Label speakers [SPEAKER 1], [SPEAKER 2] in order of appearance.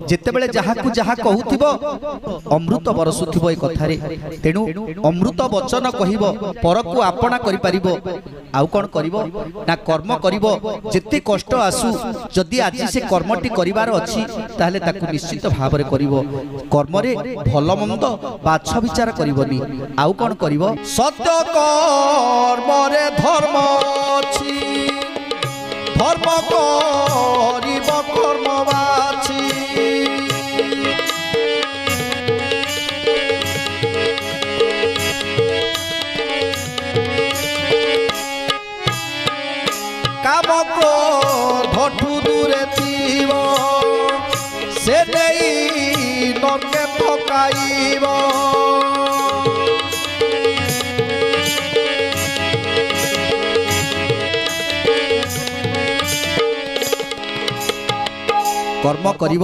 [SPEAKER 1] जितेबेले जहाकु जहा कहूथिबो अमृत बरसुथिबो ए कथारे तेनु अमृत वचन कहिबो परकु आपणा करि परिबो आउ कोन करिवो ना कर्म करिवो जेते कष्ट आसु जदि आज से कर्मटी करिवार अछि ताहले ताकु निश्चित भाव रे करिवो कर्म रे भलो मंद बाछ विचार करिवोनी आउ कोन करिवो सत्य कर्म रे धर्म अछि धर्म करिवो कर्म बाछि काम क्रोध दूरे थीब से नहीं नरके पकाइब कर्म करिब